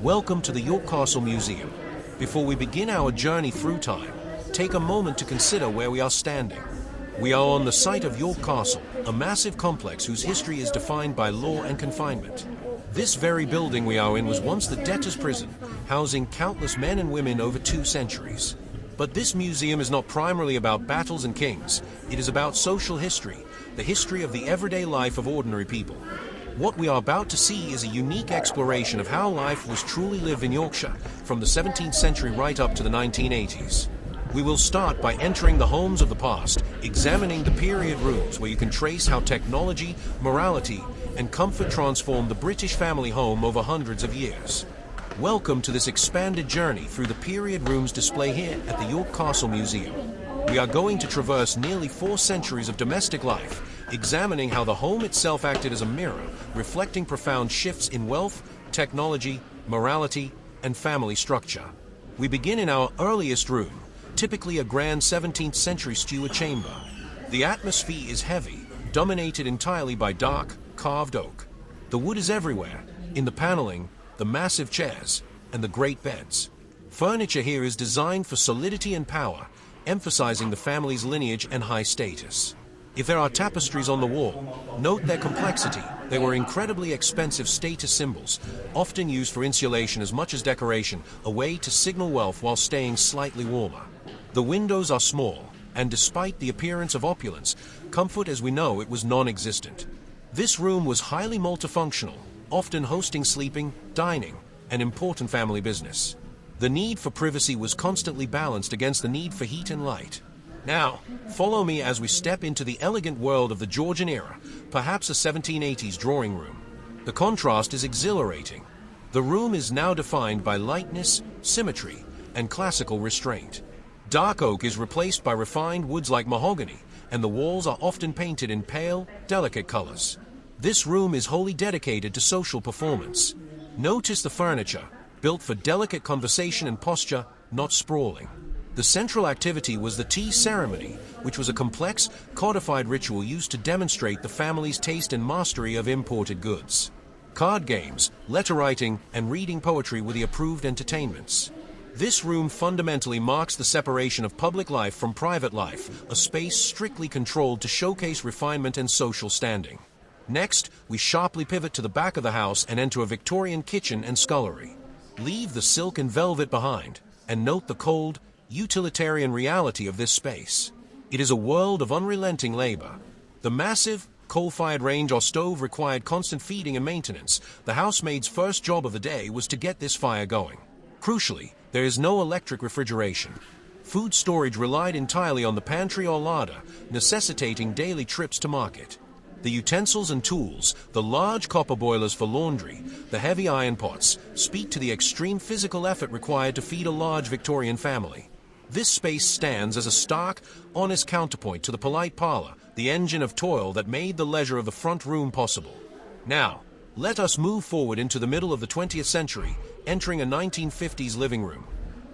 Welcome to the York Castle Museum. Before we begin our journey through time, take a moment to consider where we are standing. We are on the site of York Castle, a massive complex whose history is defined by law and confinement. This very building we are in was once the Debtors Prison, housing countless men and women over 2 centuries. But this museum is not primarily about battles and kings. It is about social history, the history of the everyday life of ordinary people. What we are about to see is a unique exploration of how life was truly lived in Yorkshire, from the 17th century right up to the 1980s. We will start by entering the homes of the past, examining the period rooms where you can trace how technology, morality, and comfort transformed the British family home over hundreds of years. Welcome to this expanded journey through the period rooms display here at the York Castle Museum. We are going to traverse nearly 4 centuries of domestic life, examining how the home itself acted as a mirror, reflecting profound shifts in wealth, technology, morality, and family structure. We begin in our earliest room, typically a grand 17th century steward chamber. The atmosphere is heavy, dominated entirely by dark, carved oak. The wood is everywhere, in the paneling, the massive chairs, and the great beds. Furniture here is designed for solidity and power, emphasizing the family's lineage and high status. If there are tapestries on the wall, note their complexity. They were incredibly expensive status symbols, often used for insulation as much as decoration, a way to signal wealth while staying slightly warmer. The windows are small, and despite the appearance of opulence, comfort as we know it was non-existent. This room was highly multifunctional, often hosting sleeping, dining, and important family business. The need for privacy was constantly balanced against the need for heat and light. Now, follow me as we step into the elegant world of the Georgian era, perhaps a 1780s drawing room. The contrast is exhilarating. The room is now defined by lightness, symmetry, and classical restraint. Dark oak is replaced by refined woods like mahogany, and the walls are often painted in pale, delicate colors. This room is wholly dedicated to social performance. Notice the furniture, built for delicate conversation and posture, not sprawling. The central activity was the tea ceremony, which was a complex, codified ritual used to demonstrate the family's taste and mastery of imported goods. Card games, letter writing, and reading poetry were the approved entertainments. This room fundamentally marks the separation of public life from private life, a space strictly controlled to showcase refinement and social standing. Next, we sharply pivot to the back of the house and enter a Victorian kitchen and scullery. Leave the silk and velvet behind, and note the cold, utilitarian reality of this space. It is a world of unrelenting labor. The massive, coal-fired range or stove required constant feeding and maintenance. The housemaid's first job of the day was to get this fire going. Crucially, there is no electric refrigeration. Food storage relied entirely on the pantry or larder, necessitating daily trips to market. The utensils and tools, the large copper boilers for laundry, the heavy iron pots, speak to the extreme physical effort required to feed a large Victorian family. This space stands as a stark, honest counterpoint to the polite parlor, the engine of toil that made the leisure of the front room possible. Now, let us move forward into the middle of the 20th century, entering a 1950s living room.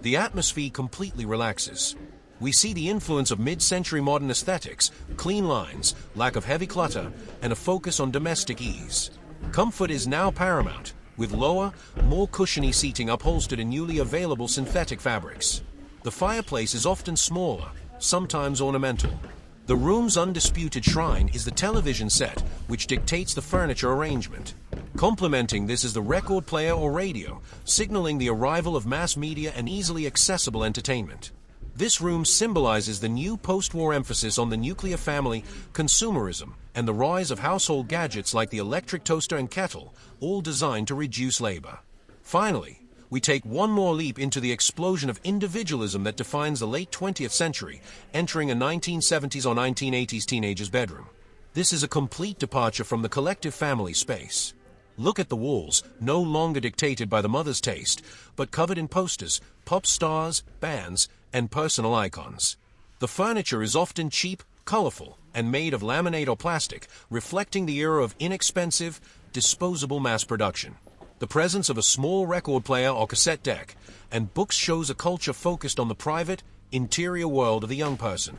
The atmosphere completely relaxes. We see the influence of mid-century modern aesthetics, clean lines, lack of heavy clutter, and a focus on domestic ease. Comfort is now paramount, with lower, more cushiony seating upholstered in newly available synthetic fabrics. The fireplace is often smaller, sometimes ornamental. The room's undisputed shrine is the television set, which dictates the furniture arrangement. Complementing this is the record player or radio, signaling the arrival of mass media and easily accessible entertainment. This room symbolizes the new post-war emphasis on the nuclear family, consumerism, and the rise of household gadgets like the electric toaster and kettle, all designed to reduce labor. Finally, we take one more leap into the explosion of individualism that defines the late 20th century, entering a 1970s or 1980s teenager's bedroom. This is a complete departure from the collective family space. Look at the walls, no longer dictated by the mother's taste, but covered in posters, pop stars, bands, and personal icons. The furniture is often cheap, colorful, and made of laminate or plastic, reflecting the era of inexpensive, disposable mass production. The presence of a small record player or cassette deck and books shows a culture focused on the private, interior world of the young person.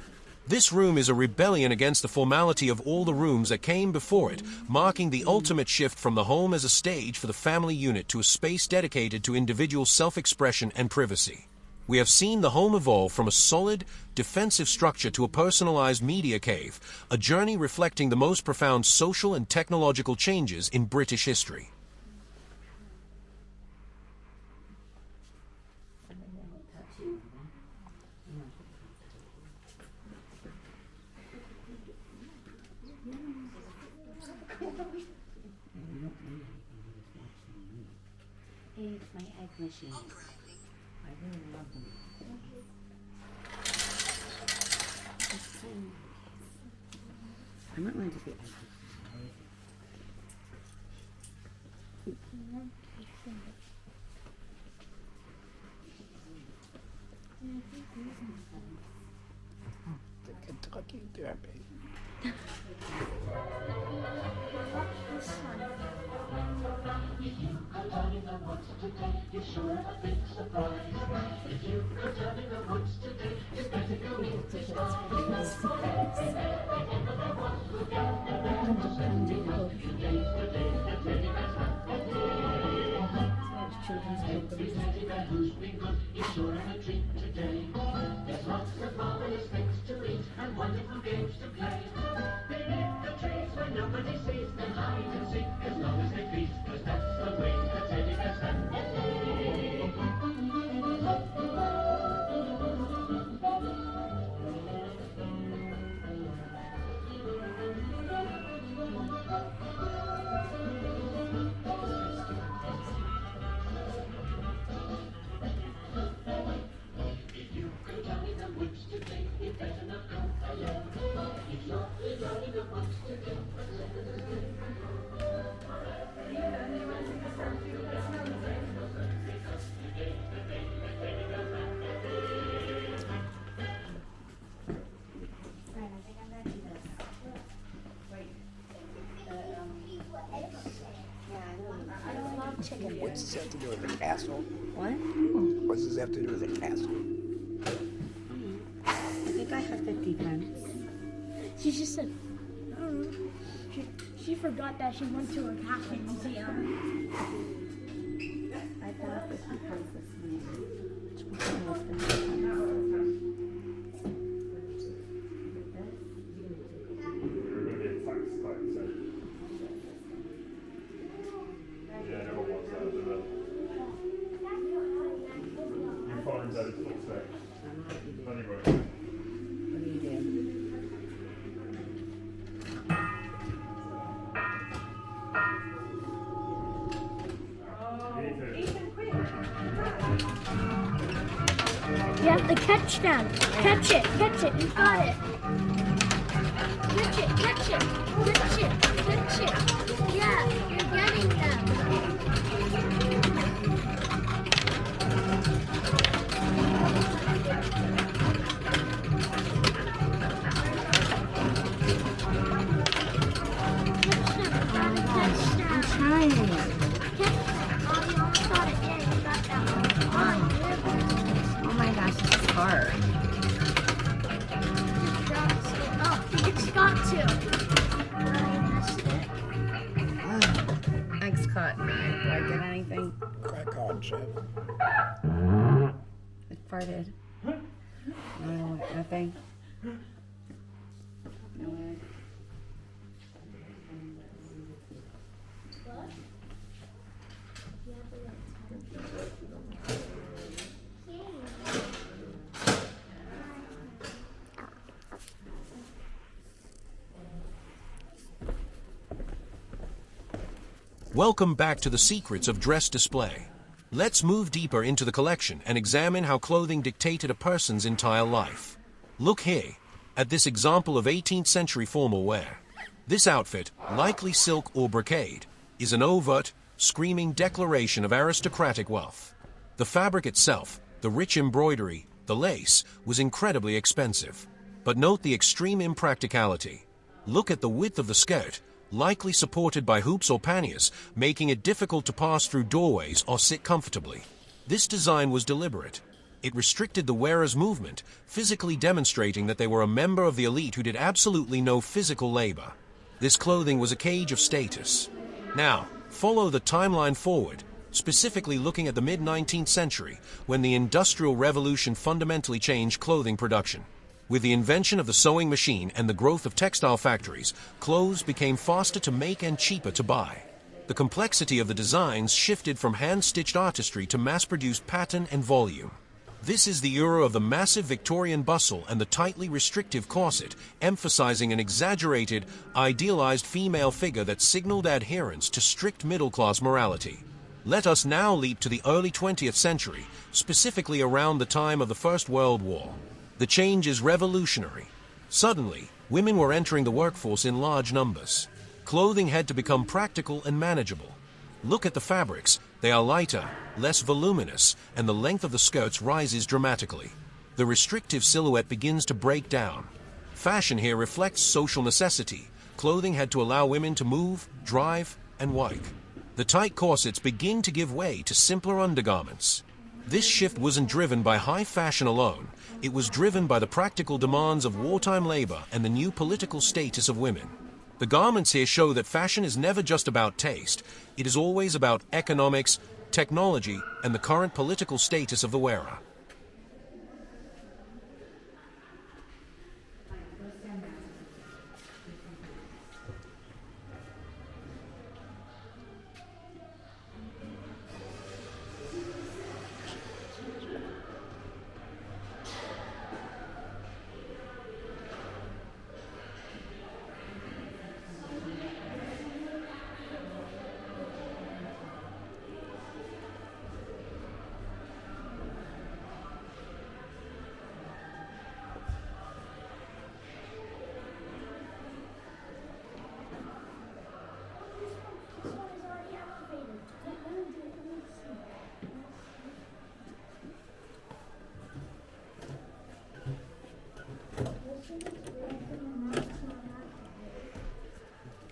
This room is a rebellion against the formality of all the rooms that came before it, marking the ultimate shift from the home as a stage for the family unit to a space dedicated to individual self-expression and privacy. We have seen the home evolve from a solid, defensive structure to a personalized media cave, a journey reflecting the most profound social and technological changes in British history. It's my egg machine. I really love them. I might want to do the egg machine. The Kentucky Derby. What does this have to do with the castle? What? What does this have to do with the castle? I think I have 50 pence. She just said, I don't know. She forgot that she went to a castle museum. I thought 50 pence this You have to catch them. Catch it. You got it. Catch it. Yeah, you're getting them. I'm trying. Oh my gosh, this is hard. Oh, it's got to. I missed it. Eggs caught. Do I get anything? Crack on, Chip. It farted. No, nothing. No egg. Welcome back to the secrets of dress display. Let's move deeper into the collection and examine how clothing dictated a person's entire life. Look here at this example of 18th century formal wear. This outfit, likely silk or brocade, is an overt, screaming declaration of aristocratic wealth. The fabric itself, the rich embroidery, the lace, was incredibly expensive. But note the extreme impracticality. Look at the width of the skirt, likely supported by hoops or panniers, making it difficult to pass through doorways or sit comfortably. This design was deliberate. It restricted the wearer's movement, physically demonstrating that they were a member of the elite who did absolutely no physical labor. This clothing was a cage of status. Now, follow the timeline forward, specifically looking at the mid-19th century, when the Industrial Revolution fundamentally changed clothing production. With the invention of the sewing machine and the growth of textile factories, clothes became faster to make and cheaper to buy. The complexity of the designs shifted from hand-stitched artistry to mass-produced pattern and volume. This is the era of the massive Victorian bustle and the tightly restrictive corset, emphasizing an exaggerated, idealized female figure that signaled adherence to strict middle-class morality. Let us now leap to the early 20th century, specifically around the time of the First World War. The change is revolutionary. Suddenly, women were entering the workforce in large numbers. Clothing had to become practical and manageable. Look at the fabrics. They are lighter, less voluminous, and the length of the skirts rises dramatically. The restrictive silhouette begins to break down. Fashion here reflects social necessity. Clothing had to allow women to move, drive, and work. The tight corsets begin to give way to simpler undergarments. This shift wasn't driven by high fashion alone. It was driven by the practical demands of wartime labor and the new political status of women. The garments here show that fashion is never just about taste. It is always about economics, technology, and the current political status of the wearer.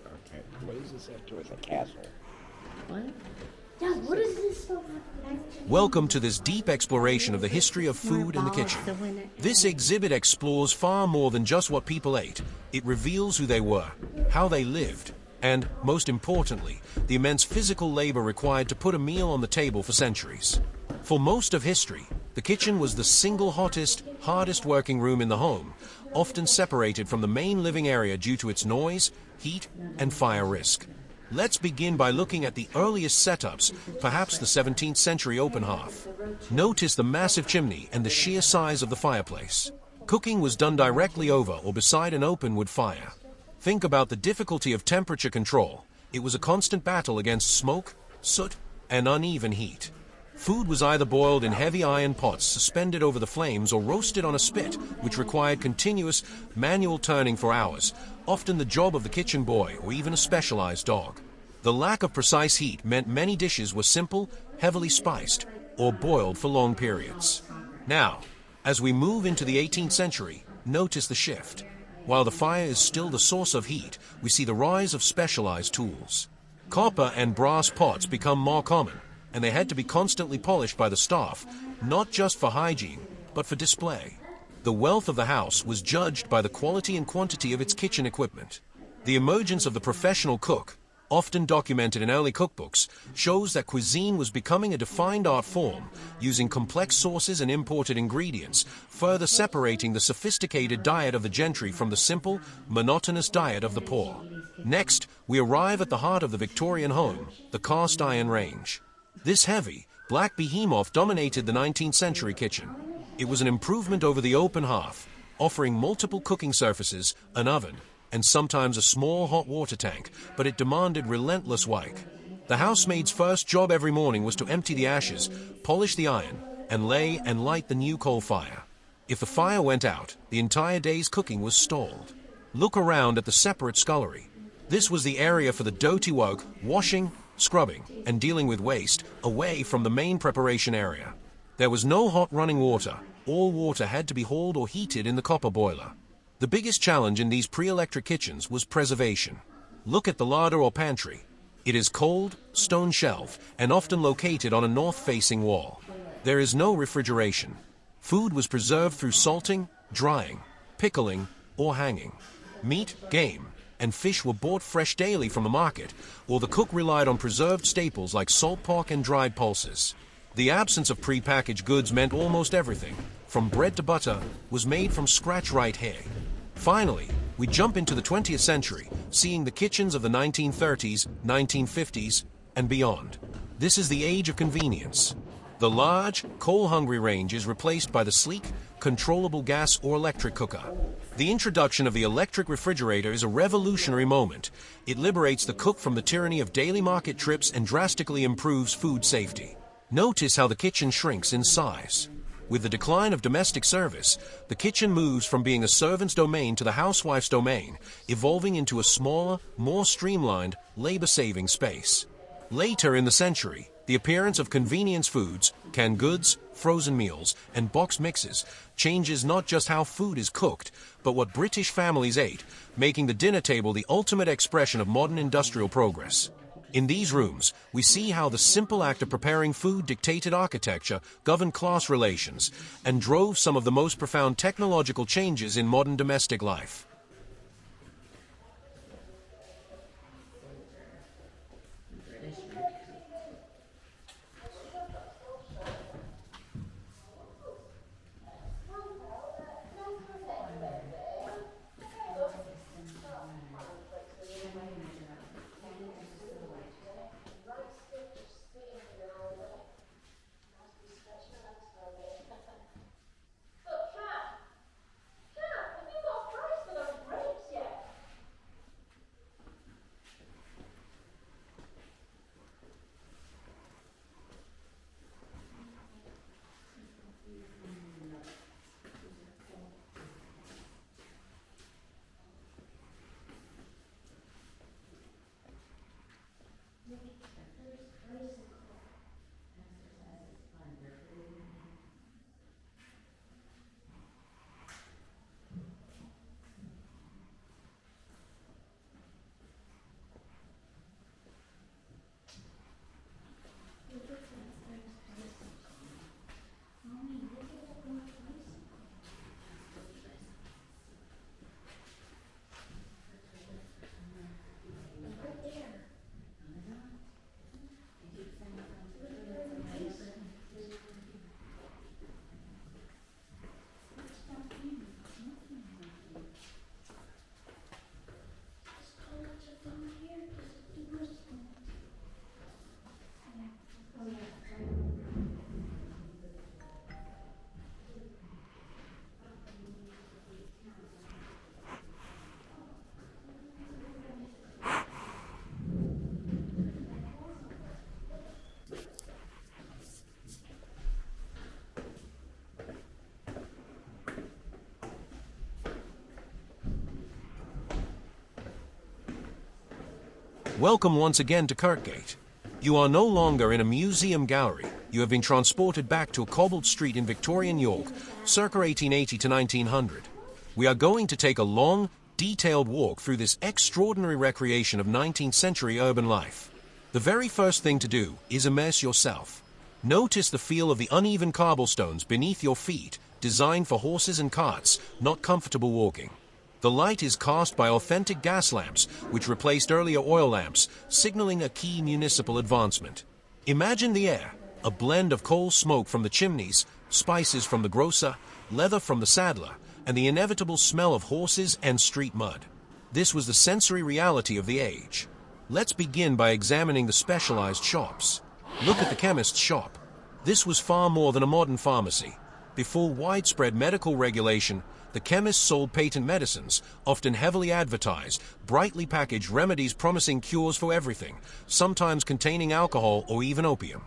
Okay, what does this have to do with the castle? What? Dad, what is this stuff? Welcome to this deep exploration of the history of food in the kitchen. This exhibit explores far more than just what people ate. It reveals who they were, how they lived, and, most importantly, the immense physical labor required to put a meal on the table for centuries. For most of history, the kitchen was the single hottest, hardest working room in the home, often separated from the main living area due to its noise, heat, and fire risk. Let's begin by looking at the earliest setups, perhaps the 17th century open hearth. Notice the massive chimney and the sheer size of the fireplace. Cooking was done directly over or beside an open wood fire. Think about the difficulty of temperature control. It was a constant battle against smoke, soot, and uneven heat. Food was either boiled in heavy iron pots suspended over the flames or roasted on a spit, which required continuous manual turning for hours, often the job of the kitchen boy or even a specialized dog. The lack of precise heat meant many dishes were simple, heavily spiced, or boiled for long periods. Now, as we move into the 18th century, notice the shift. While the fire is still the source of heat, we see the rise of specialized tools. Copper and brass pots become more common, and they had to be constantly polished by the staff, not just for hygiene, but for display. The wealth of the house was judged by the quality and quantity of its kitchen equipment. The emergence of the professional cook, often documented in early cookbooks, shows that cuisine was becoming a defined art form, using complex sauces and imported ingredients, further separating the sophisticated diet of the gentry from the simple, monotonous diet of the poor. Next, we arrive at the heart of the Victorian home, the cast iron range. This heavy, black behemoth dominated the 19th century kitchen. It was an improvement over the open hearth, offering multiple cooking surfaces, an oven, and sometimes a small hot water tank, but it demanded relentless work. The housemaid's first job every morning was to empty the ashes, polish the iron, and lay and light the new coal fire. If the fire went out, the entire day's cooking was stalled. Look around at the separate scullery. This was the area for the doughty work, washing, scrubbing, and dealing with waste, away from the main preparation area. There was no hot running water. All water had to be hauled or heated in the copper boiler. The biggest challenge in these pre-electric kitchens was preservation. Look at the larder or pantry. It is cold, stone shelf, and often located on a north-facing wall. There is no refrigeration. Food was preserved through salting, drying, pickling, or hanging. Meat, game, and fish were bought fresh daily from the market, or the cook relied on preserved staples like salt pork and dried pulses. The absence of pre-packaged goods meant almost everything, from bread to butter, was made from scratch right here. Finally, we jump into the 20th century, seeing the kitchens of the 1930s, 1950s, and beyond. This is the age of convenience. The large, coal-hungry range is replaced by the sleek, controllable gas or electric cooker. The introduction of the electric refrigerator is a revolutionary moment. It liberates the cook from the tyranny of daily market trips and drastically improves food safety. Notice how the kitchen shrinks in size. With the decline of domestic service, the kitchen moves from being a servant's domain to the housewife's domain, evolving into a smaller, more streamlined, labor-saving space. Later in the century, the appearance of convenience foods, canned goods, frozen meals, and box mixes changes not just how food is cooked, but what British families ate, making the dinner table the ultimate expression of modern industrial progress. In these rooms, we see how the simple act of preparing food dictated architecture, governed class relations, and drove some of the most profound technological changes in modern domestic life. Welcome once again to Kirkgate. You are no longer in a museum gallery. You have been transported back to a cobbled street in Victorian York, circa 1880 to 1900. We are going to take a long, detailed walk through this extraordinary recreation of 19th century urban life. The very first thing to do is immerse yourself. Notice the feel of the uneven cobblestones beneath your feet, designed for horses and carts, not comfortable walking. The light is cast by authentic gas lamps, which replaced earlier oil lamps, signaling a key municipal advancement. Imagine the air, a blend of coal smoke from the chimneys, spices from the grocer, leather from the saddler, and the inevitable smell of horses and street mud. This was the sensory reality of the age. Let's begin by examining the specialized shops. Look at the chemist's shop. This was far more than a modern pharmacy. Before widespread medical regulation, the chemists sold patent medicines, often heavily advertised, brightly packaged remedies promising cures for everything, sometimes containing alcohol or even opium.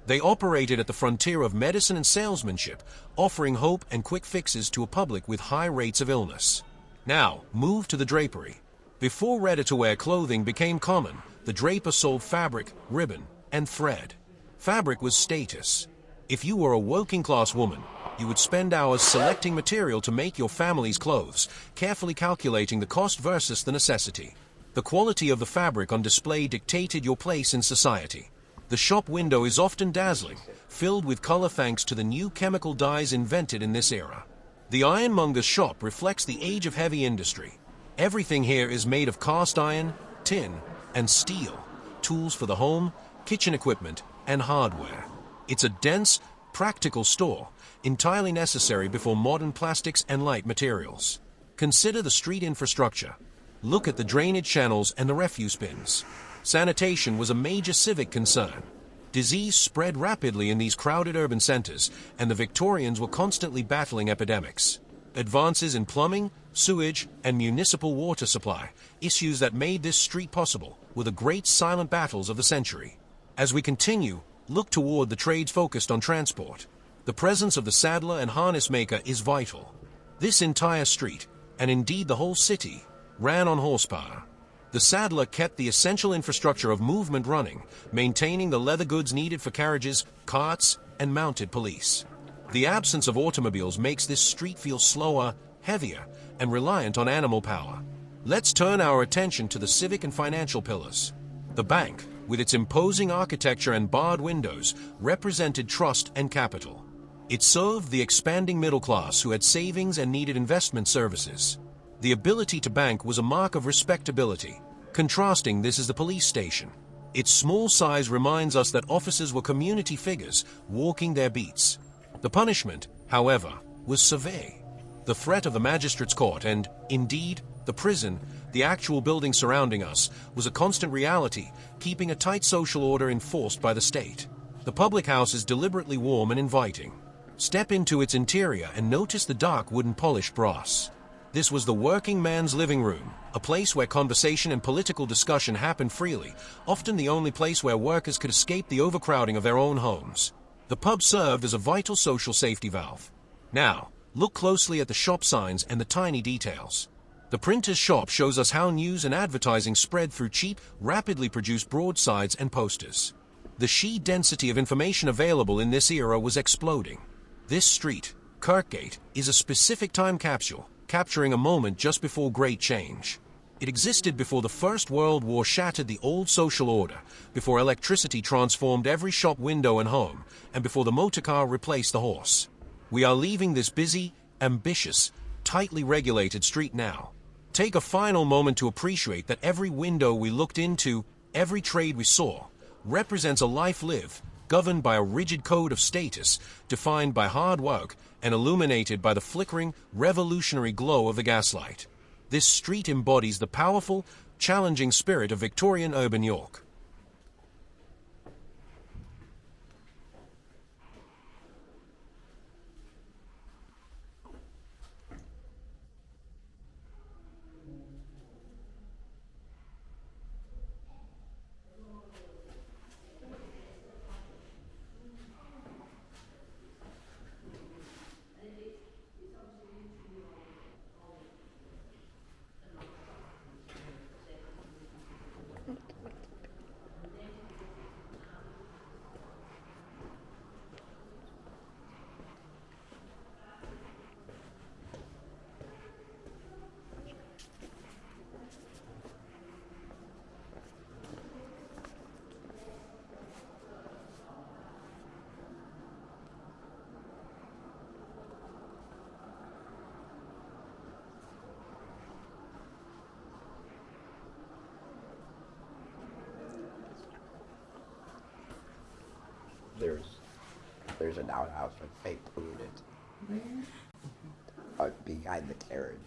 They operated at the frontier of medicine and salesmanship, offering hope and quick fixes to a public with high rates of illness. Now, move to the drapery. Before ready-to-wear clothing became common, the draper sold fabric, ribbon, and thread. Fabric was status. If you were a working-class woman, you would spend hours selecting material to make your family's clothes, carefully calculating the cost versus the necessity. The quality of the fabric on display dictated your place in society. The shop window is often dazzling, filled with color thanks to the new chemical dyes invented in this era. The ironmonger's shop reflects the age of heavy industry. Everything here is made of cast iron, tin, and steel, tools for the home, kitchen equipment, and hardware. It's a dense, practical store, entirely necessary before modern plastics and light materials. Consider the street infrastructure. Look at the drainage channels and the refuse bins. Sanitation was a major civic concern. Disease spread rapidly in these crowded urban centers, and the Victorians were constantly battling epidemics. Advances in plumbing, sewage, and municipal water supply, issues that made this street possible, were the great silent battles of the century. As we continue, look toward the trades focused on transport. The presence of the saddler and harness maker is vital. This entire street, and indeed the whole city, ran on horsepower. The saddler kept the essential infrastructure of movement running, maintaining the leather goods needed for carriages, carts, and mounted police. The absence of automobiles makes this street feel slower, heavier, and reliant on animal power. Let's turn our attention to the civic and financial pillars. The bank, with its imposing architecture and barred windows, represented trust and capital. It served the expanding middle class who had savings and needed investment services. The ability to bank was a mark of respectability. Contrasting this is the police station. Its small size reminds us that officers were community figures walking their beats. The punishment, however, was severe. The threat of the magistrate's court and, indeed, the prison, the actual building surrounding us, was a constant reality, keeping a tight social order enforced by the state. The public house is deliberately warm and inviting. Step into its interior and notice the dark wooden polished brass. This was the working man's living room, a place where conversation and political discussion happened freely, often the only place where workers could escape the overcrowding of their own homes. The pub served as a vital social safety valve. Now, look closely at the shop signs and the tiny details. The printer's shop shows us how news and advertising spread through cheap, rapidly produced broadsides and posters. The sheer density of information available in this era was exploding. This street, Kirkgate, is a specific time capsule, capturing a moment just before great change. It existed before the First World War shattered the old social order, before electricity transformed every shop window and home, and before the motor car replaced the horse. We are leaving this busy, ambitious, tightly regulated street now. Take a final moment to appreciate that every window we looked into, every trade we saw, represents a life lived, governed by a rigid code of status, defined by hard work, and illuminated by the flickering, revolutionary glow of the gaslight. This street embodies the powerful, challenging spirit of Victorian urban York. There's an outhouse with fake food in it. Behind the carriage.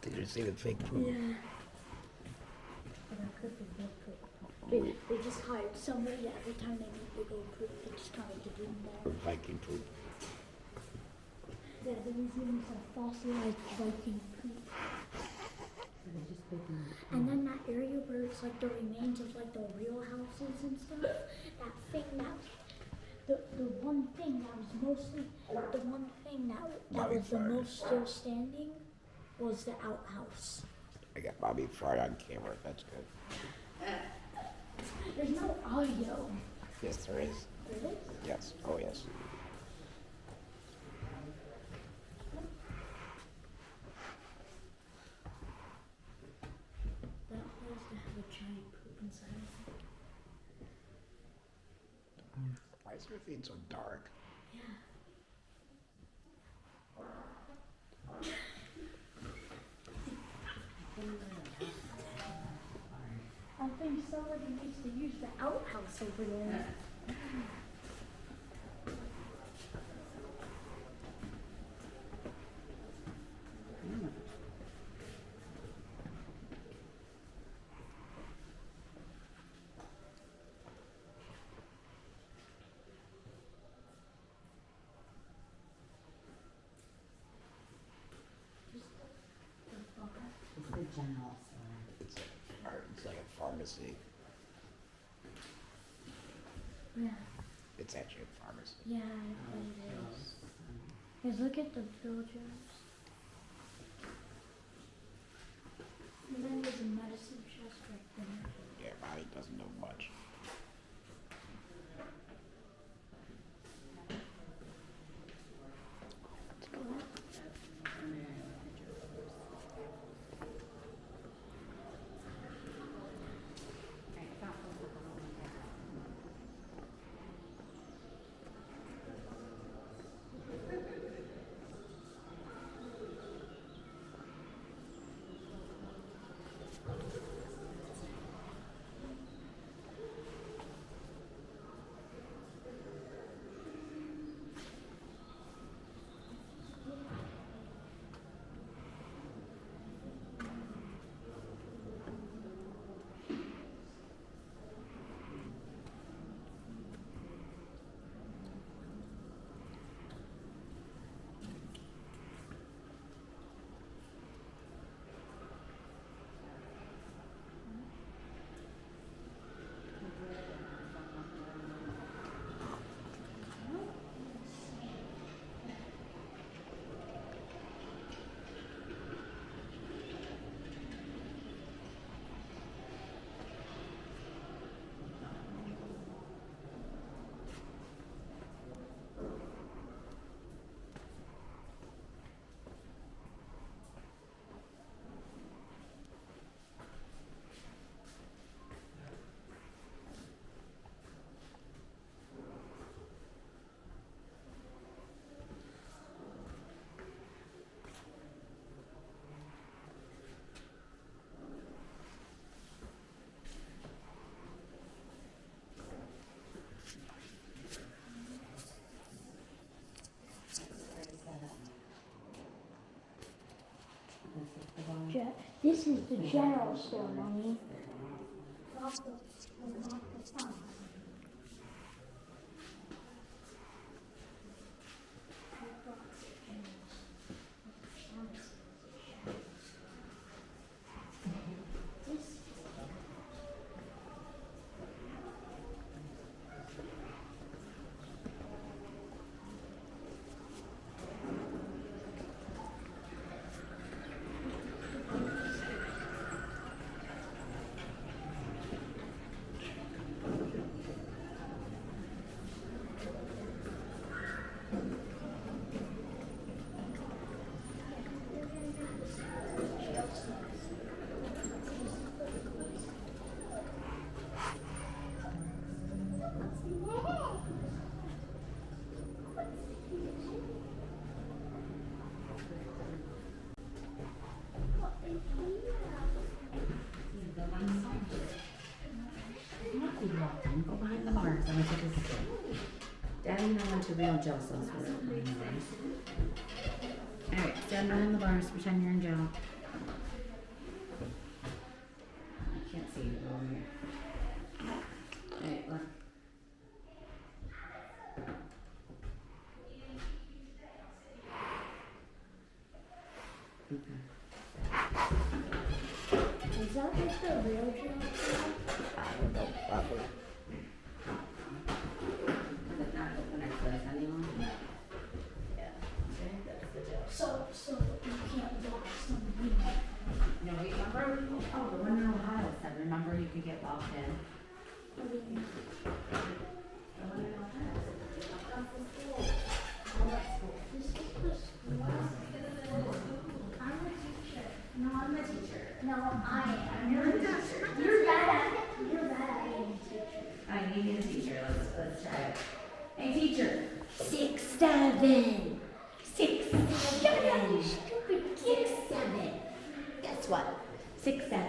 Did you see the fake food? Yeah. They just hired somebody that every time they need to go poop, they just come to do more. Viking poop. Yeah, there was even some fossilized Viking poop. And then that area where it's like the remains of like the real houses and stuff, that thing that, the one thing that was mostly, the one thing that was the most still standing was the outhouse. I got Bobby Fry on camera. That's good. There's no audio. Yes, there is. There is? Yes. Oh, yes. That place to have a giant poop inside. Why is everything so dark? Yeah. I think somebody needs to use the outhouse over there. It's the general store. It's like a pharmacy. Yeah. It's actually a pharmacy. Yeah, it is. Because look at the villagers. And then there's a medicine chest right there. Yeah, Bobby doesn't know much. This is the general store, Mommy. Go behind the bars. I'm gonna take a sip. Daddy and I went to real jail cells for it. Alright, stand behind the bars, pretend you're in jail. I can't see you over here. real jail? I don't know, probably. Is it not open or closed anymore? Yeah. Okay, that's the jail. So you can't lock somebody. No, remember? Oh, the one in Ohio said, remember you could get locked in. I mean, The one in Ohio. this is the school. I'm a teacher. No, I'm a teacher. No, I am. You're a teacher. You're bad at it. You're bad at being a teacher. I need a teacher. Let's try it. Hey, teacher. 6, 7. 6, Shut up, you stupid kid. 7. Guess what? 6, 7.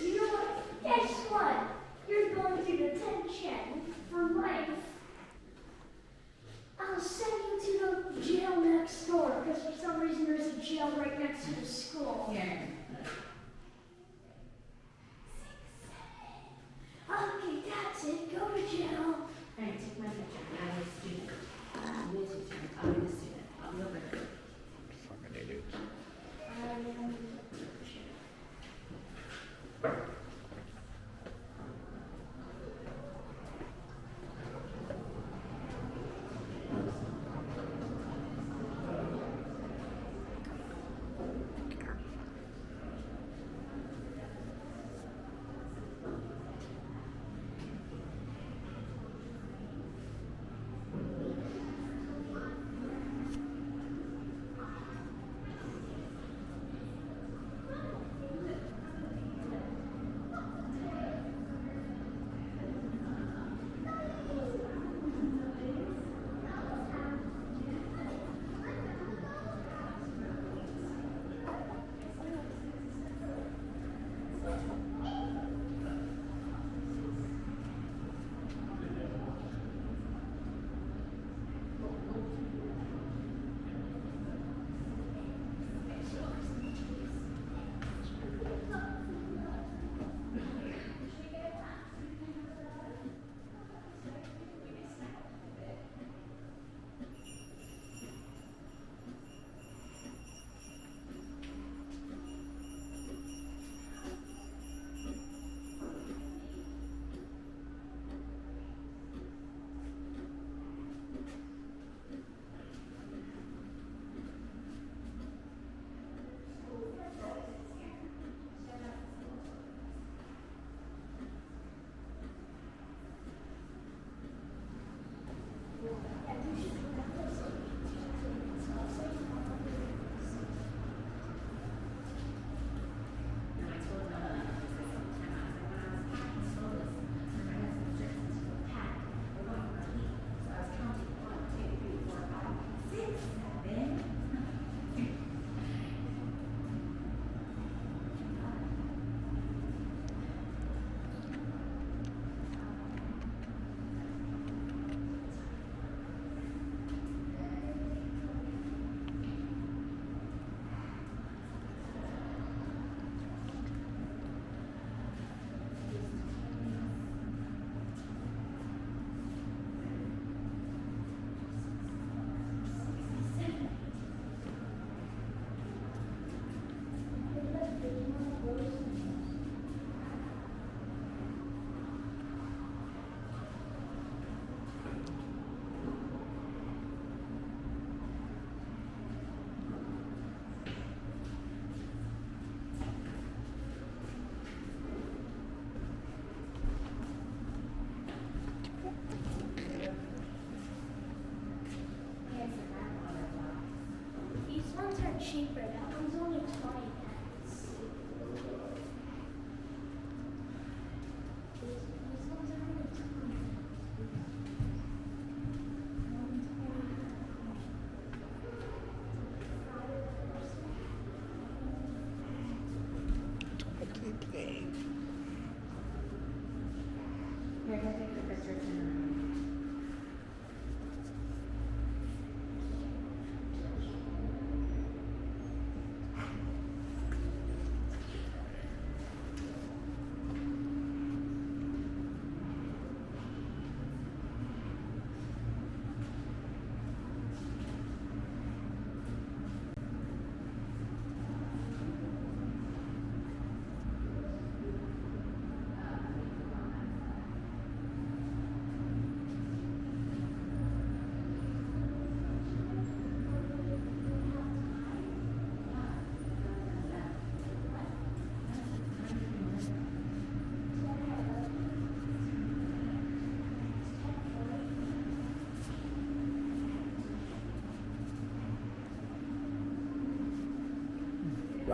You know what? Guess what? You're going to detention for life. I'll send you to the jail next door because for some reason there's a jail right next to the school. Here. Okay, that's it. Go to jail. All right, take my picture. I'm a student. I'm a teacher. I'm a student. I'm the bird. Fucking idiots. cheaper. That one's only 20 pence. These ones are only 20. Here, go take the picture too.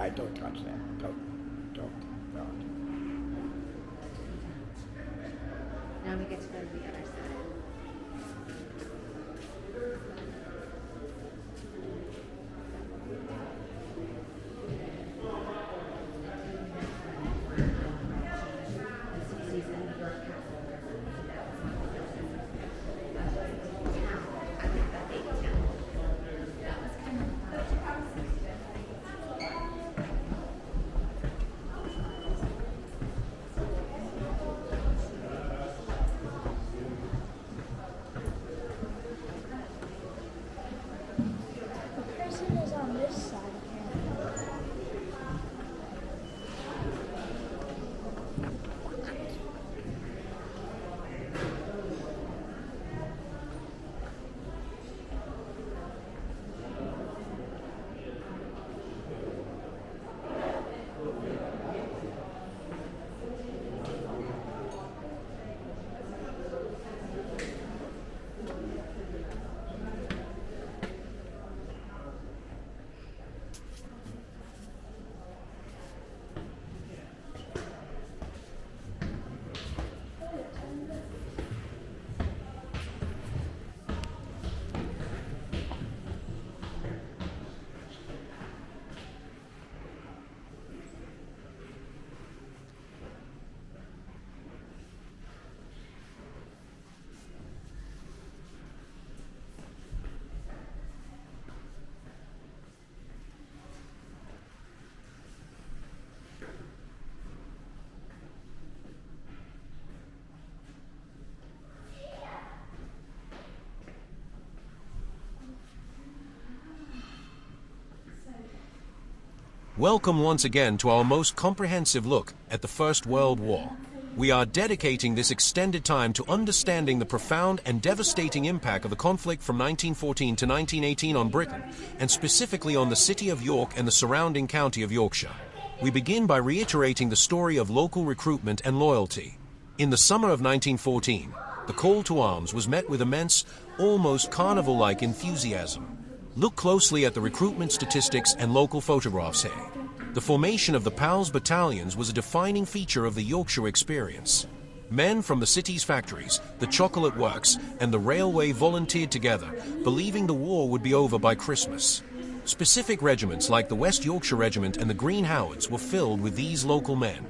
right, don't touch that. Don't. Now we get to go to the other side. The prison is on this side here. Welcome once again to our most comprehensive look at the First World War. We are dedicating this extended time to understanding the profound and devastating impact of the conflict from 1914 to 1918 on Britain, and specifically on the city of York and the surrounding county of Yorkshire. We begin by reiterating the story of local recruitment and loyalty. In the summer of 1914, the call to arms was met with immense, almost carnival-like enthusiasm. Look closely at the recruitment statistics and local photographs here. The formation of the PALS battalions was a defining feature of the Yorkshire experience. Men from the city's factories, the chocolate works, and the railway volunteered together, believing the war would be over by Christmas. Specific regiments like the West Yorkshire Regiment and the Green Howards were filled with these local men.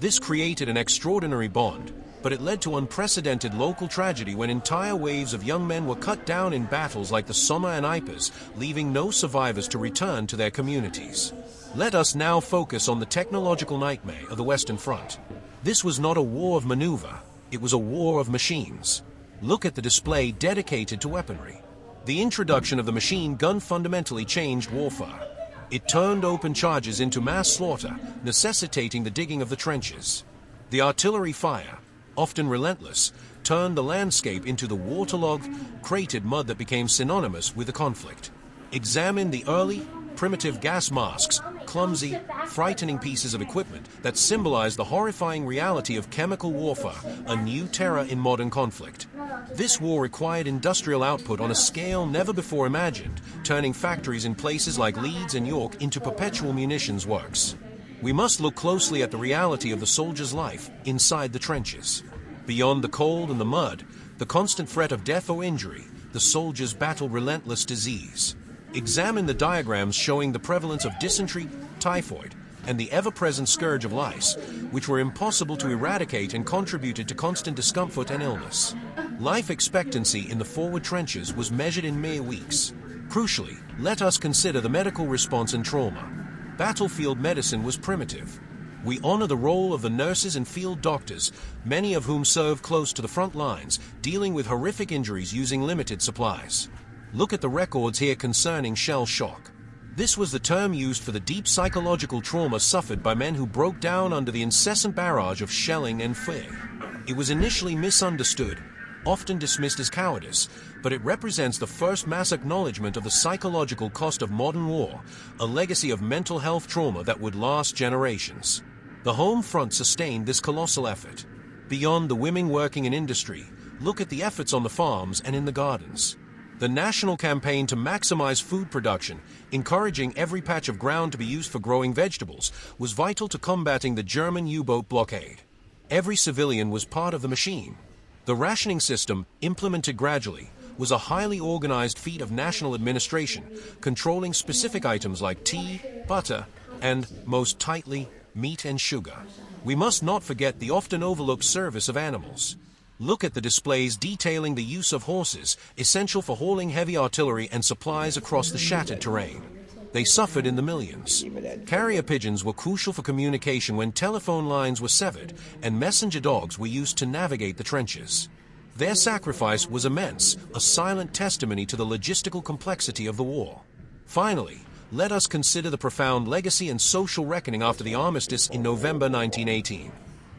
This created an extraordinary bond, but it led to unprecedented local tragedy when entire waves of young men were cut down in battles like the Somme and Ypres, leaving no survivors to return to their communities. Let us now focus on the technological nightmare of the Western Front. This was not a war of maneuver, it was a war of machines. Look at the display dedicated to weaponry. The introduction of the machine gun fundamentally changed warfare. It turned open charges into mass slaughter, necessitating the digging of the trenches. The artillery fire, often relentless, turned the landscape into the waterlogged, cratered mud that became synonymous with the conflict. Examine the early, primitive gas masks, clumsy, frightening pieces of equipment that symbolize the horrifying reality of chemical warfare, a new terror in modern conflict. This war required industrial output on a scale never before imagined, turning factories in places like Leeds and York into perpetual munitions works. We must look closely at the reality of the soldier's life inside the trenches. Beyond the cold and the mud, the constant threat of death or injury, the soldiers battle relentless disease. Examine the diagrams showing the prevalence of dysentery, typhoid, and the ever-present scourge of lice, which were impossible to eradicate and contributed to constant discomfort and illness. Life expectancy in the forward trenches was measured in mere weeks. Crucially, let us consider the medical response and trauma. Battlefield medicine was primitive. We honor the role of the nurses and field doctors, many of whom served close to the front lines, dealing with horrific injuries using limited supplies. Look at the records here concerning shell shock. This was the term used for the deep psychological trauma suffered by men who broke down under the incessant barrage of shelling and fear. It was initially misunderstood, often dismissed as cowardice, but it represents the first mass acknowledgement of the psychological cost of modern war, a legacy of mental health trauma that would last generations. The home front sustained this colossal effort. Beyond the women working in industry, look at the efforts on the farms and in the gardens. The national campaign to maximize food production, encouraging every patch of ground to be used for growing vegetables, was vital to combating the German U-boat blockade. Every civilian was part of the machine. The rationing system, implemented gradually, was a highly organized feat of national administration, controlling specific items like tea, butter, and, most tightly, meat and sugar. We must not forget the often overlooked service of animals. Look at the displays detailing the use of horses, essential for hauling heavy artillery and supplies across the shattered terrain. They suffered in the millions. Carrier pigeons were crucial for communication when telephone lines were severed, and messenger dogs were used to navigate the trenches. Their sacrifice was immense, a silent testimony to the logistical complexity of the war. Finally, let us consider the profound legacy and social reckoning after the armistice in November 1918.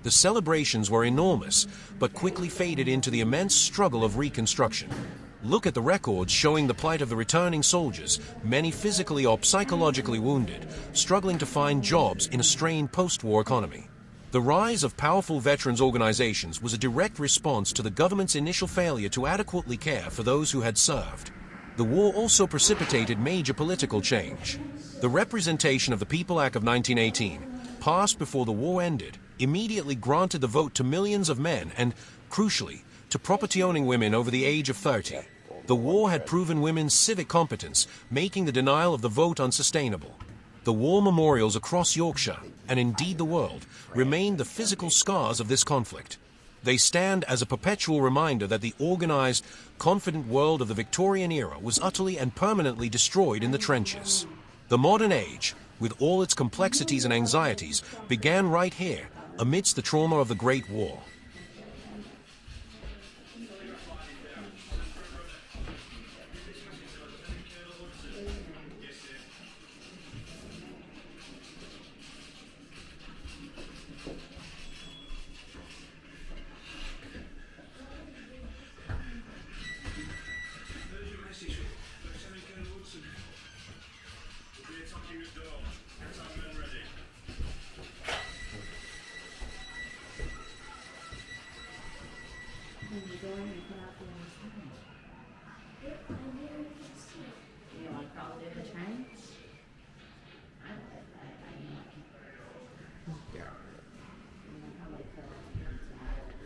The celebrations were enormous, but quickly faded into the immense struggle of reconstruction. Look at the records showing the plight of the returning soldiers, many physically or psychologically wounded, struggling to find jobs in a strained post-war economy. The rise of powerful veterans organizations was a direct response to the government's initial failure to adequately care for those who had served. The war also precipitated major political change. The Representation of the People Act of 1918, passed before the war ended, immediately granted the vote to millions of men and, crucially, to property-owning women over the age of 30. The war had proven women's civic competence, making the denial of the vote unsustainable. The war memorials across Yorkshire, and indeed the world, remain the physical scars of this conflict. They stand as a perpetual reminder that the organized, confident world of the Victorian era was utterly and permanently destroyed in the trenches. The modern age, with all its complexities and anxieties, began right here, amidst the trauma of the Great War.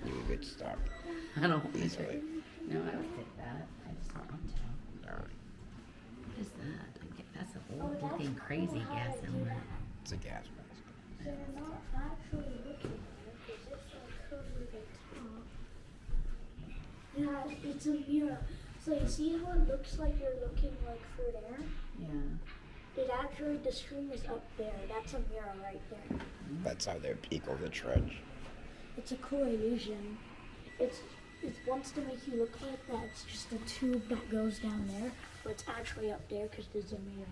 You could stop I don't want to. easily. No, I don't think that. I just don't want to. Alright. What is that? That's an old looking crazy gas inlet. It's a gas mask. They're not actually looking at it because it's like over the top. Yeah, it's a mirror. So you see how it looks like you're looking like through there? Yeah. It actually, the screen is up there. That's a mirror right there. That's how they peek over the trench. It's a cool illusion. It wants to make you look like that. It's just a tube that goes down there, but it's actually up there because there's a mirror.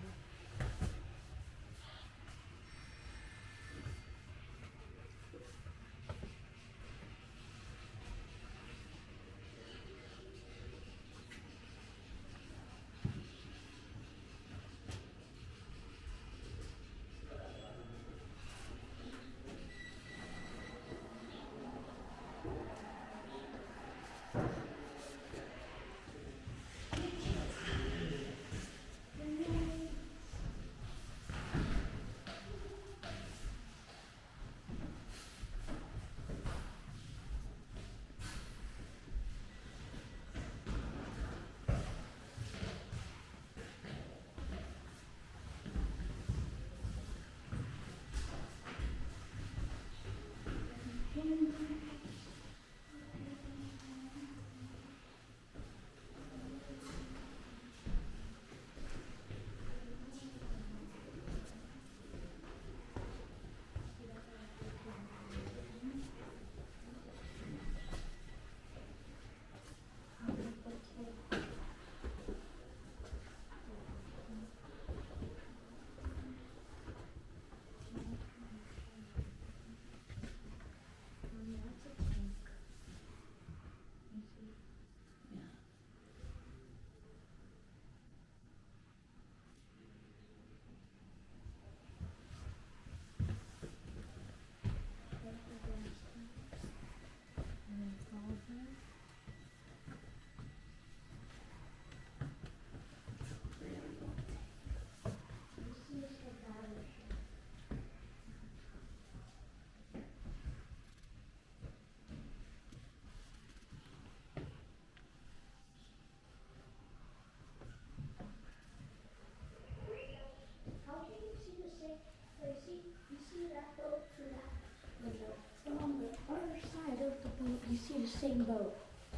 go.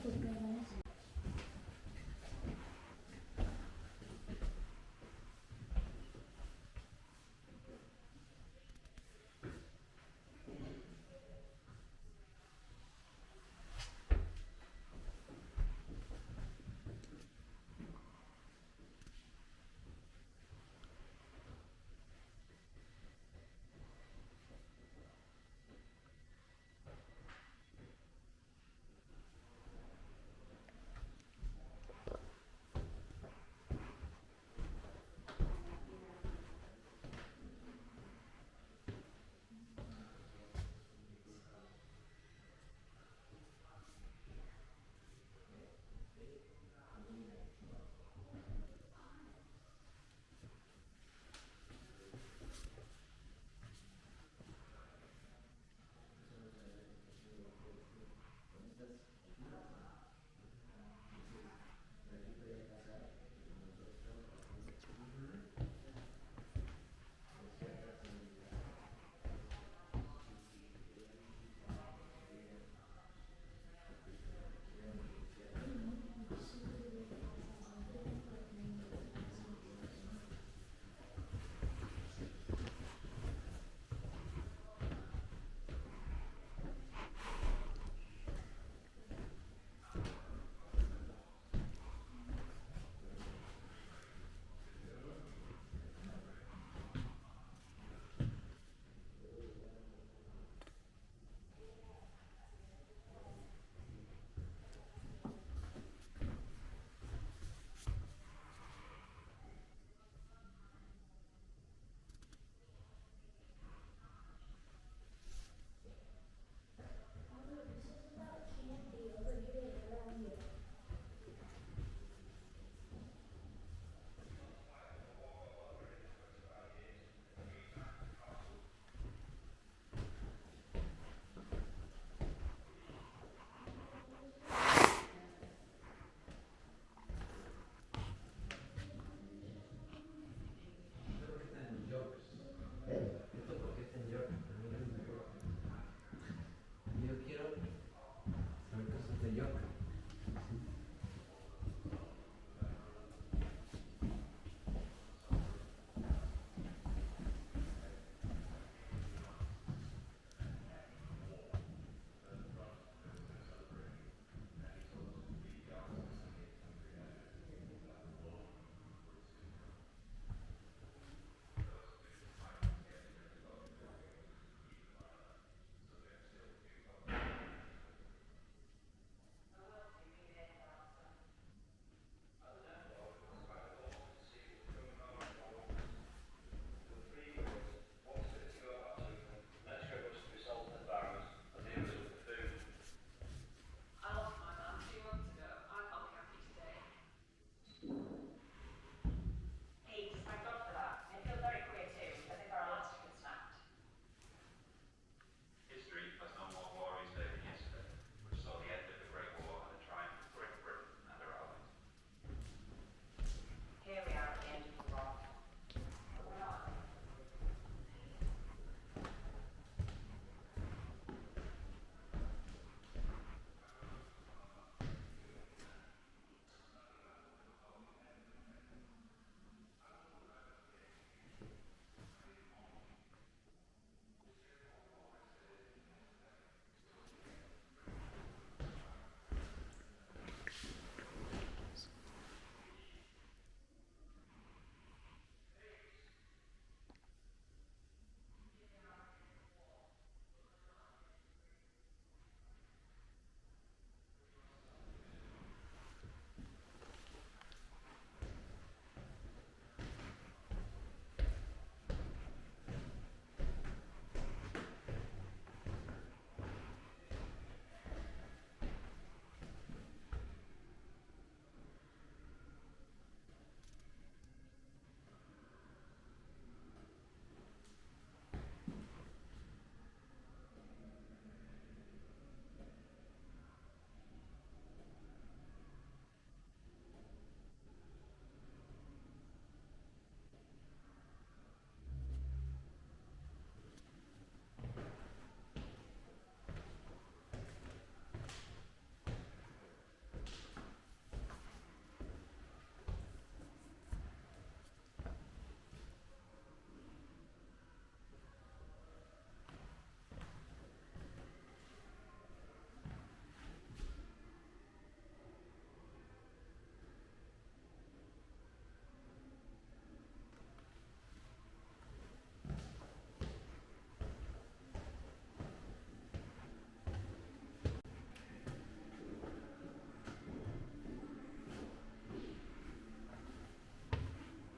Look, guys.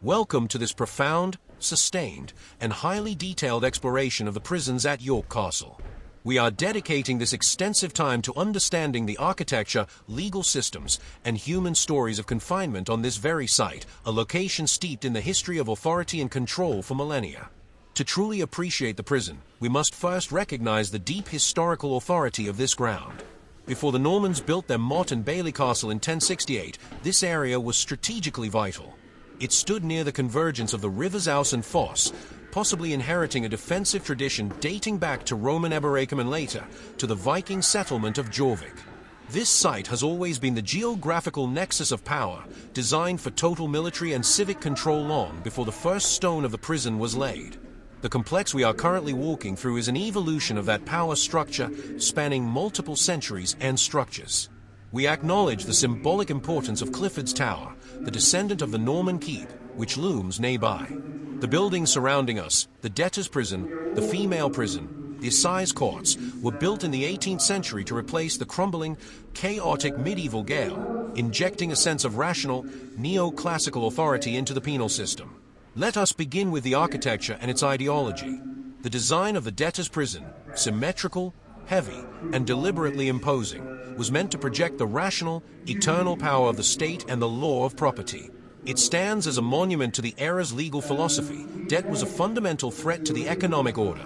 Welcome to this profound, sustained, and highly detailed exploration of the prisons at York Castle. We are dedicating this extensive time to understanding the architecture, legal systems, and human stories of confinement on this very site, a location steeped in the history of authority and control for millennia. To truly appreciate the prison, we must first recognize the deep historical authority of this ground. Before the Normans built their motte-and-bailey castle in 1068, this area was strategically vital. It stood near the convergence of the rivers Ouse and Foss, possibly inheriting a defensive tradition dating back to Roman Eboracum and later, to the Viking settlement of Jorvik. This site has always been the geographical nexus of power, designed for total military and civic control long before the first stone of the prison was laid. The complex we are currently walking through is an evolution of that power structure, spanning multiple centuries and structures. We acknowledge the symbolic importance of Clifford's Tower, the descendant of the Norman keep, which looms nearby. The buildings surrounding us, the Debtors Prison, the Female Prison, the Assize Courts, were built in the 18th century to replace the crumbling, chaotic medieval gaol, injecting a sense of rational, neoclassical authority into the penal system. Let us begin with the architecture and its ideology. The design of the Debtors Prison, symmetrical, heavy, and deliberately imposing, was meant to project the rational, eternal power of the state and the law of property. It stands as a monument to the era's legal philosophy. Debt was a fundamental threat to the economic order.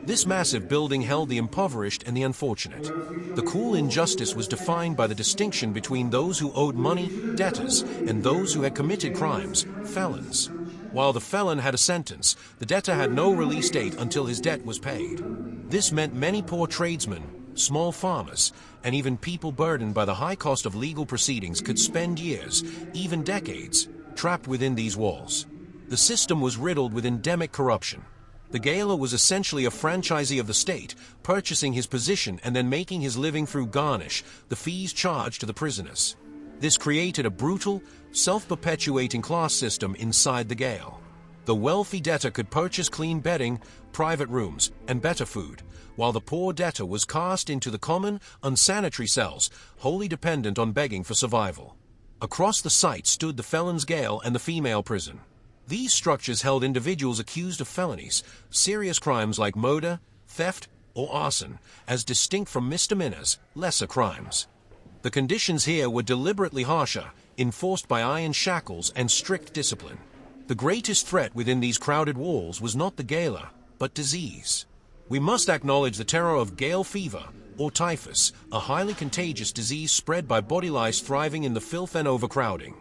This massive building held the impoverished and the unfortunate. The cruel injustice was defined by the distinction between those who owed money, debtors, and those who had committed crimes, felons. While the felon had a sentence, the debtor had no release date until his debt was paid. This meant many poor tradesmen, small farmers, and even people burdened by the high cost of legal proceedings could spend years, even decades, trapped within these walls. The system was riddled with endemic corruption. The gaoler was essentially a franchisee of the state, purchasing his position and then making his living through garnish, the fees charged to the prisoners. This created a brutal, self-perpetuating class system inside the gaol. The wealthy debtor could purchase clean bedding, private rooms, and better food, while the poor debtor was cast into the common, unsanitary cells, wholly dependent on begging for survival. Across the site stood the felon's gaol and the female prison. These structures held individuals accused of felonies, serious crimes like murder, theft, or arson, as distinct from misdemeanors, lesser crimes. The conditions here were deliberately harsher, enforced by iron shackles and strict discipline. The greatest threat within these crowded walls was not the gaoler, but disease. We must acknowledge the terror of gaol fever, or typhus, a highly contagious disease spread by body lice thriving in the filth and overcrowding.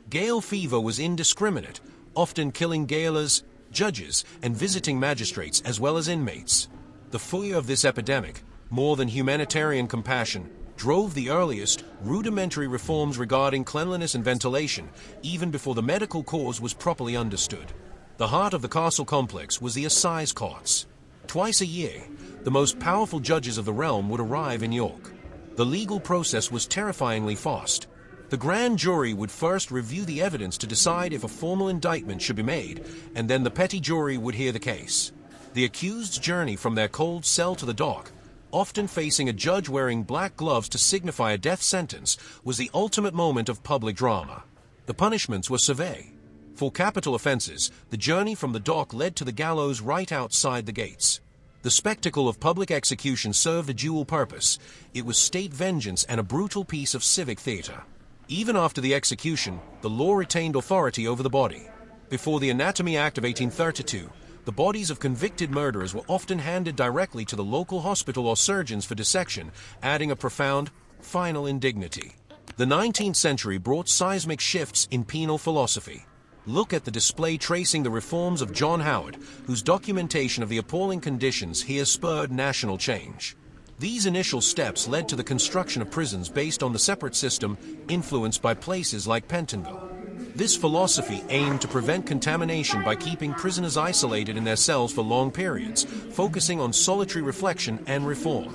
Gaol fever was indiscriminate, often killing gaolers, judges, and visiting magistrates as well as inmates. The fear of this epidemic, more than humanitarian compassion, drove the earliest, rudimentary reforms regarding cleanliness and ventilation, even before the medical cause was properly understood. The heart of the castle complex was the Assize Courts. Twice a year, the most powerful judges of the realm would arrive in York. The legal process was terrifyingly fast. The grand jury would first review the evidence to decide if a formal indictment should be made, and then the petty jury would hear the case. The accused's journey from their cold cell to the dock, often facing a judge wearing black gloves to signify a death sentence, was the ultimate moment of public drama. The punishments were severe. For capital offenses, the journey from the dock led to the gallows right outside the gates. The spectacle of public execution served a dual purpose. It was state vengeance and a brutal piece of civic theater. Even after the execution, the law retained authority over the body. Before the Anatomy Act of 1832, the bodies of convicted murderers were often handed directly to the local hospital or surgeons for dissection, adding a profound, final indignity. The 19th century brought seismic shifts in penal philosophy. Look at the display tracing the reforms of John Howard, whose documentation of the appalling conditions here spurred national change. These initial steps led to the construction of prisons based on the separate system influenced by places like Pentonville. This philosophy aimed to prevent contamination by keeping prisoners isolated in their cells for long periods, focusing on solitary reflection and reform.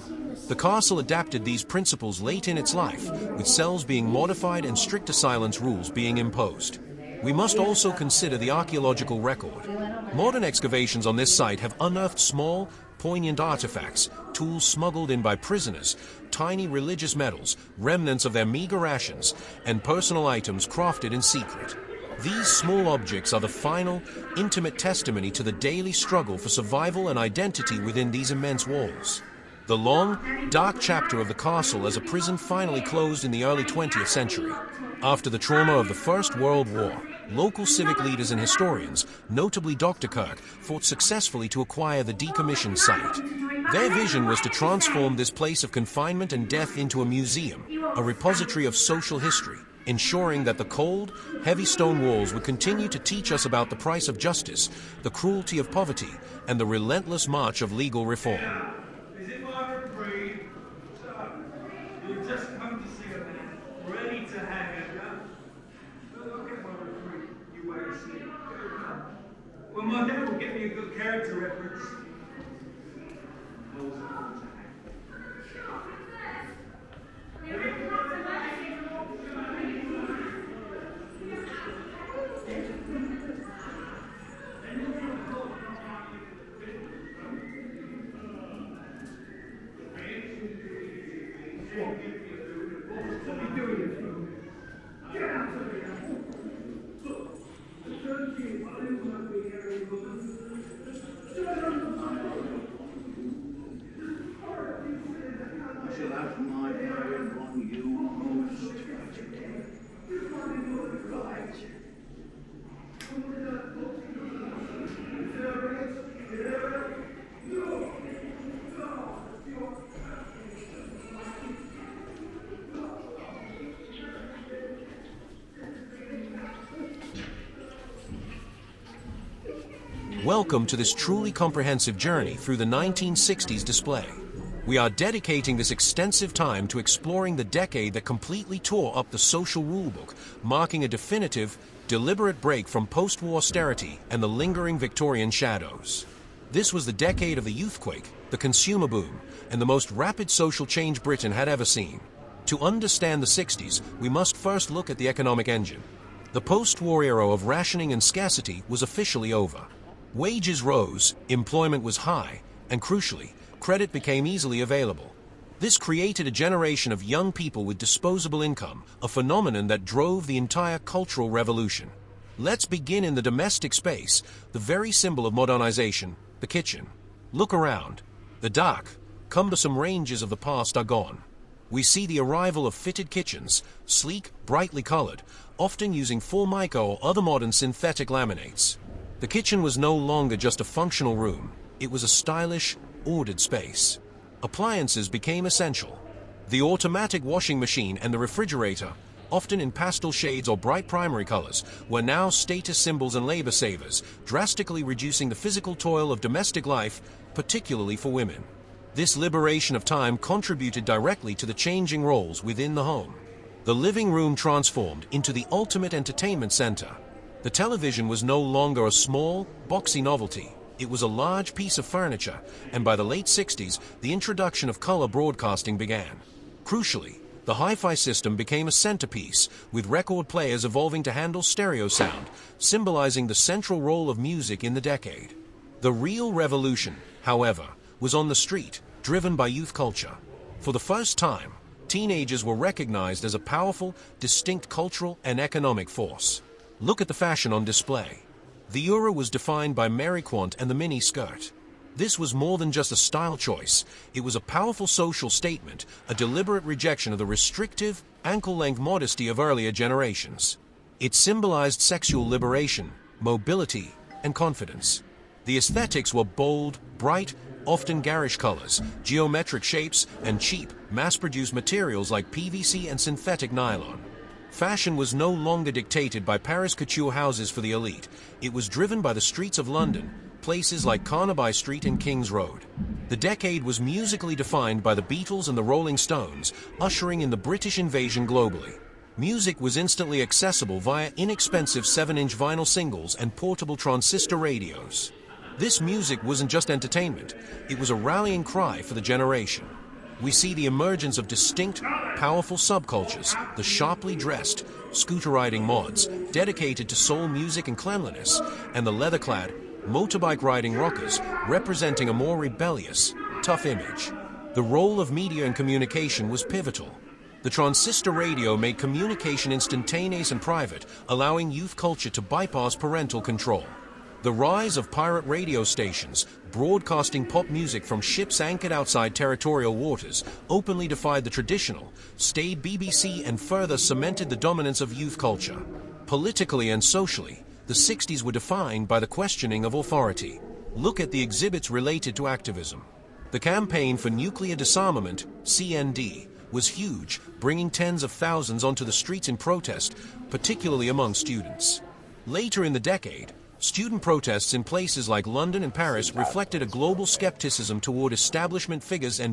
The castle adapted these principles late in its life, with cells being modified and strict asylum rules being imposed. We must also consider the archaeological record. Modern excavations on this site have unearthed small, poignant artifacts, tools smuggled in by prisoners, tiny religious medals, remnants of their meager rations, and personal items crafted in secret. These small objects are the final, intimate testimony to the daily struggle for survival and identity within these immense walls. The long, dark chapter of the castle as a prison finally closed in the early 20th century. After the trauma of the First World War, local civic leaders and historians, notably Dr. Kirk, fought successfully to acquire the decommissioned site. Their vision was to transform this place of confinement and death into a museum, a repository of social history, ensuring that the cold, heavy stone walls would continue to teach us about the price of justice, the cruelty of poverty, and the relentless march of legal reform. As if I reprieve, so you just come to see a man ready to hang him, yeah? Look at my reprieve, you wait and see. Well, my dad will give me a good character reference. Welcome to this truly comprehensive journey through the 1960s display. We are dedicating this extensive time to exploring the decade that completely tore up the social rulebook, marking a definitive, deliberate break from post-war austerity and the lingering Victorian shadows. This was the decade of the youthquake, the consumer boom, and the most rapid social change Britain had ever seen. To understand the 60s, we must first look at the economic engine. The post-war era of rationing and scarcity was officially over. Wages rose, employment was high, and crucially, credit became easily available. This created a generation of young people with disposable income, a phenomenon that drove the entire cultural revolution. Let's begin in the domestic space, the very symbol of modernization, the kitchen. Look around. The dark, cumbersome ranges of the past are gone. We see the arrival of fitted kitchens, sleek, brightly colored, often using Formica or other modern synthetic laminates. The kitchen was no longer just a functional room, it was a stylish, ordered space. Appliances became essential. The automatic washing machine and the refrigerator, often in pastel shades or bright primary colors, were now status symbols and labor savers, drastically reducing the physical toil of domestic life, particularly for women. This liberation of time contributed directly to the changing roles within the home. The living room transformed into the ultimate entertainment center. The television was no longer a small, boxy novelty. It was a large piece of furniture, and by the late 60s, the introduction of color broadcasting began. Crucially, the hi-fi system became a centerpiece, with record players evolving to handle stereo sound, symbolizing the central role of music in the decade. The real revolution, however, was on the street, driven by youth culture. For the first time, teenagers were recognized as a powerful, distinct cultural and economic force. Look at the fashion on display. The era was defined by Mary Quant and the mini skirt. This was more than just a style choice. It was a powerful social statement, a deliberate rejection of the restrictive, ankle-length modesty of earlier generations. It symbolized sexual liberation, mobility, and confidence. The aesthetics were bold, bright, often garish colors, geometric shapes, and cheap, mass-produced materials like PVC and synthetic nylon. Fashion was no longer dictated by Paris couture houses for the elite. It was driven by the streets of London, places like Carnaby Street and King's Road. The decade was musically defined by the Beatles and the Rolling Stones, ushering in the British invasion globally. Music was instantly accessible via inexpensive 7-inch vinyl singles and portable transistor radios. This music wasn't just entertainment, it was a rallying cry for the generation. We see the emergence of distinct, powerful subcultures, the sharply dressed, scooter-riding mods, dedicated to soul music and cleanliness, and the leather-clad, motorbike-riding rockers, representing a more rebellious, tough image. The role of media and communication was pivotal. The The transistor radio made communication instantaneous and private, allowing youth culture to bypass parental control. The rise of pirate radio stations, broadcasting pop music from ships anchored outside territorial waters, openly defied the traditional, staid BBC and further cemented the dominance of youth culture. Politically and socially, the 60s were defined by the questioning of authority. Look at the exhibits related to activism. The Campaign for Nuclear Disarmament, CND, was huge, bringing tens of thousands onto the streets in protest, particularly among students. Later in the decade, student protests in places like London and Paris reflected a global skepticism toward establishment figures and